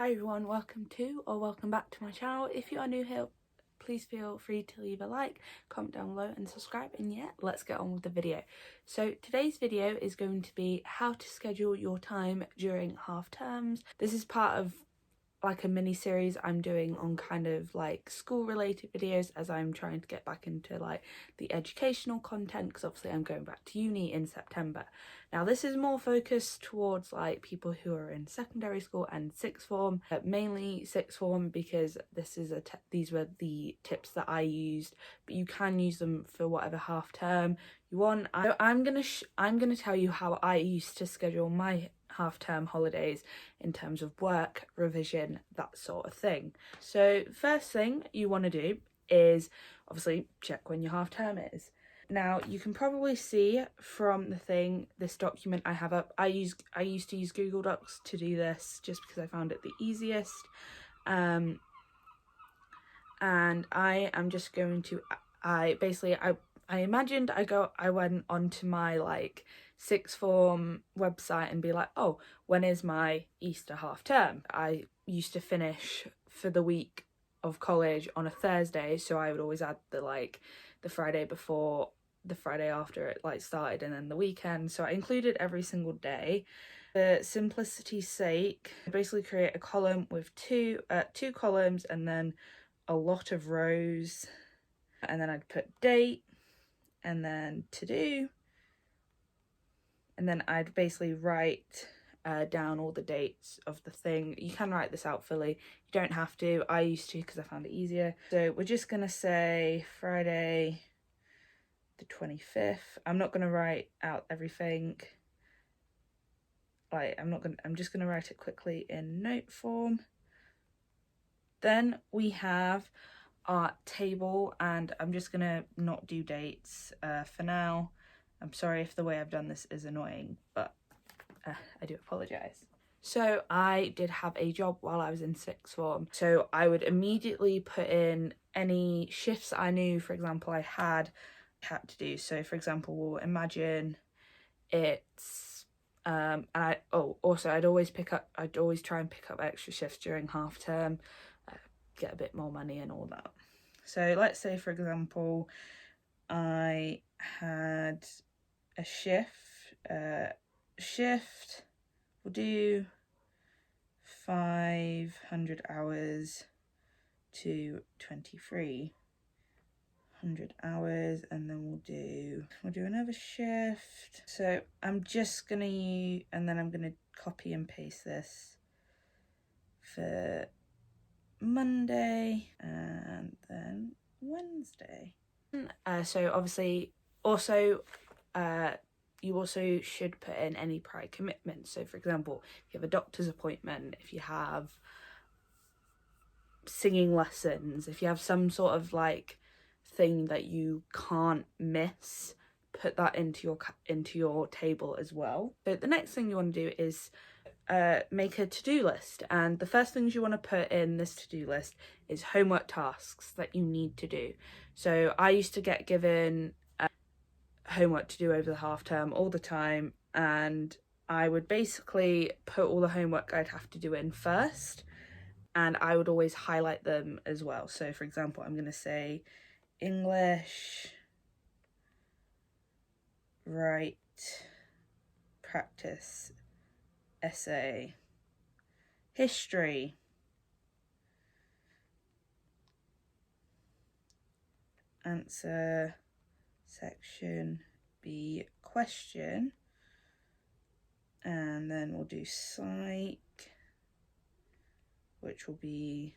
Hi everyone, welcome to or welcome back to my channel. If you are new here, please feel free to leave a like, comment down below and subscribe, and yeah, let's get on with the video. So today's video is going to be how to schedule your time during half terms. This is part of like a mini series I'm doing on kind of like school related videos, as I'm trying to get back into like the educational content, because obviously I'm going back to uni in September. Now this is more focused towards like people who are in secondary school and sixth form, mainly sixth form, because this is these were the tips that I used, but you can use them for whatever half term you want. I'm gonna tell you how I used to schedule my half-term holidays in terms of work, revision, that sort of thing. So first thing you want to do is obviously check when your half-term is. Now you can probably see from this document I have up, I used to use Google Docs to do this just because I found it the easiest, and I am just going to I imagined I went onto my like sixth form website and be like, oh, when is my Easter half term? I used to finish for the week of college on a Thursday, so I would always add the Friday before, the Friday after it like started, and then the weekend. So I included every single day. For simplicity's sake, I basically create a column with two columns and then a lot of rows, and then I'd put date and then to do, and then I'd basically write down all the dates of the thing. You can write this out fully, you don't have to. I used to because I found it easier. So we're just gonna say Friday the 25th. I'm not gonna write out everything, like I'm just gonna write it quickly in note form. Then we have our table, and I'm just gonna not do dates for now. I'm sorry if the way I've done this is annoying, but I do apologise. So I did have a job while I was in sixth form, so I would immediately put in any shifts I knew, for example, I had to do. So for example, we'll imagine it's and I'd always try and pick up extra shifts during half term, get a bit more money and all that. So let's say, for example, I had a shift, we'll do 500 hours to 2300 hours, and then we'll do another shift. So I'm just gonna use, and then I'm gonna copy and paste this for Monday and then Wednesday. So obviously you also should put in any prior commitments. So for example, if you have a doctor's appointment, if you have singing lessons, if you have some sort of like thing that you can't miss, put that into your table as well. So the next thing you want to do is make a to-do list, and the first things you want to put in this to-do list is homework tasks that you need to do. So I used to get given homework to do over the half term all the time, and I would basically put all the homework I'd have to do in first, and I would always highlight them as well. So for example, I'm going to say English, write, practice, essay, history, answer, section B, question, and then we'll do psych, which will be,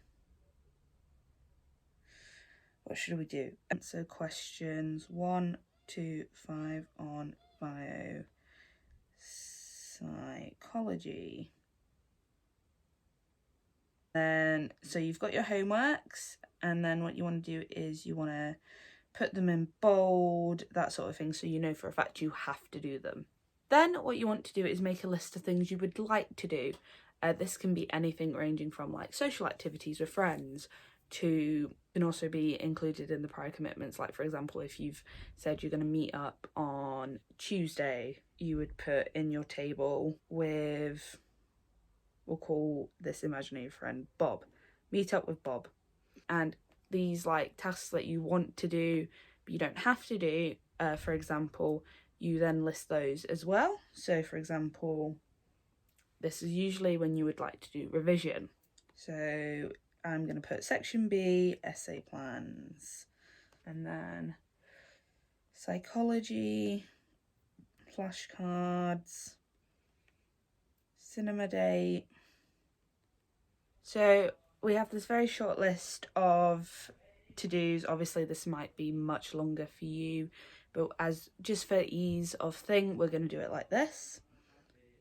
what should we do? Answer questions 1 to 5 on bio psychology. Then, so you've got your homeworks, and then what you want to do is you want to put them in bold, that sort of thing, so you know for a fact you have to do them. Then what you want to do is make a list of things you would like to do. This can be anything ranging from like social activities with friends to, can also be included in the prior commitments. Like for example, if you've said you're going to meet up on Tuesday, you would put in your table with we'll call this imaginary friend Bob. Meet up with Bob. And these like tasks that you want to do but you don't have to do, for example, you then list those as well. So for example, this is usually when you would like to do revision. So I'm going to put section B, essay plans, and then psychology, flashcards, cinema date. So we have this very short list of to-dos. Obviously this might be much longer for you, but as just for ease of thing, we're going to do it like this.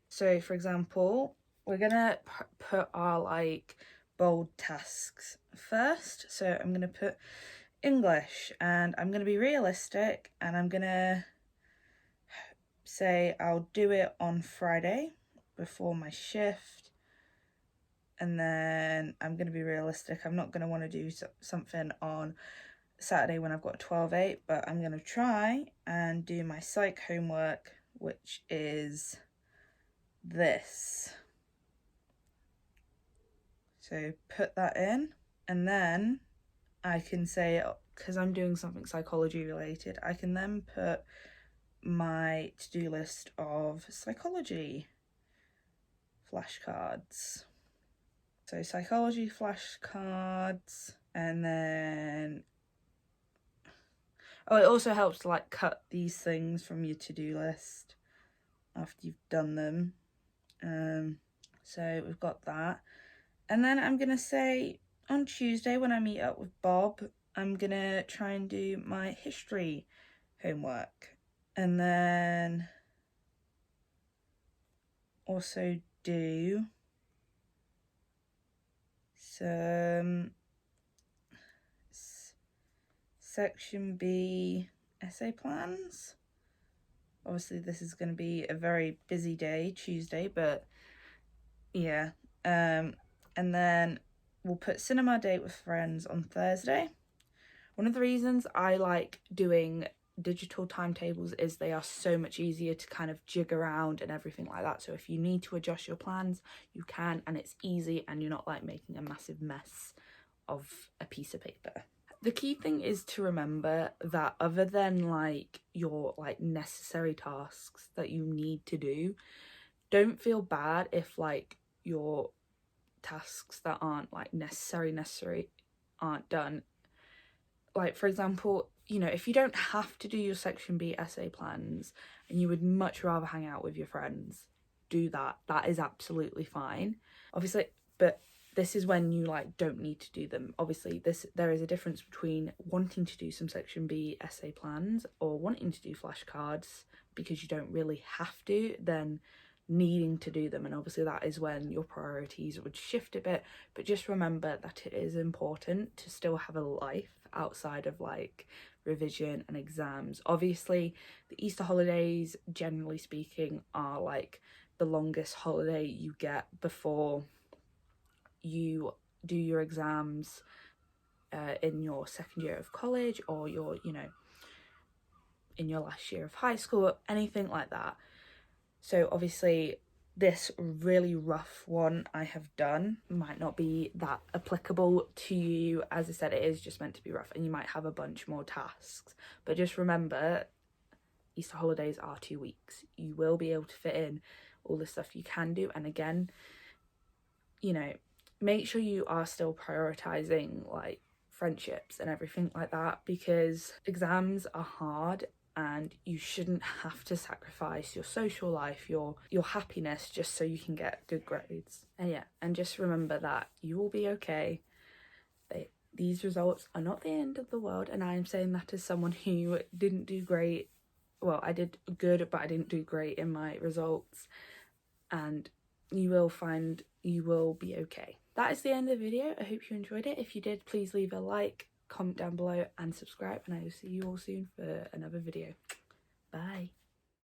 So for example, we're going to put our like bold tasks first. So I'm going to put English, and I'm going to be realistic, and I'm going to say I'll do it on Friday before my shift. And then I'm going to be realistic. I'm not going to want to do something on Saturday when I've got 12/8, but I'm going to try and do my psych homework, which is this. So put that in, and then I can say, because I'm doing something psychology related, I can then put my to-do list of psychology flashcards. So psychology flashcards, and then, oh, it also helps to like cut these things from your to-do list after you've done them. So we've got that. And then I'm gonna say on Tuesday when I meet up with Bob, I'm gonna try and do my history homework, and then also do some section B essay plans. Obviously this is going to be a very busy day, Tuesday, but yeah. And then we'll put cinema date with friends on Thursday. One of the reasons I like doing digital timetables is they are so much easier to kind of jig around and everything like that. So if you need to adjust your plans, you can, and it's easy, and you're not like making a massive mess of a piece of paper. The key thing is to remember that other than like your like necessary tasks that you need to do, don't feel bad if like your tasks that aren't like necessary aren't done. Like for example, you know, if you don't have to do your section B essay plans and you would much rather hang out with your friends, do that. That is absolutely fine. Obviously, but this is when you like don't need to do them. Obviously, there is a difference between wanting to do some section B essay plans or wanting to do flashcards because you don't really have to, then needing to do them, and obviously that is when your priorities would shift a bit. But just remember that it is important to still have a life outside of like revision and exams. Obviously the Easter holidays, generally speaking, are like the longest holiday you get before you do your exams in your second year of college, or your, you know, in your last year of high school, or anything like that. So obviously this really rough one I have done might not be that applicable to you. As I said, it is just meant to be rough, and you might have a bunch more tasks. But just remember, Easter holidays are 2 weeks. You will be able to fit in all the stuff you can do. And again, you know, make sure you are still prioritizing like friendships and everything like that, because exams are hard and you shouldn't have to sacrifice your social life, your happiness, just so you can get good grades. And yeah, and just remember that you will be okay. These results are not the end of the world, and I am saying that as someone who didn't do great. Well, I did good, but I didn't do great in my results, and you will find you will be okay. That is the end of the video. I hope you enjoyed it. If you did, please leave a like, comment down below and subscribe, and I will see you all soon for another video. Bye.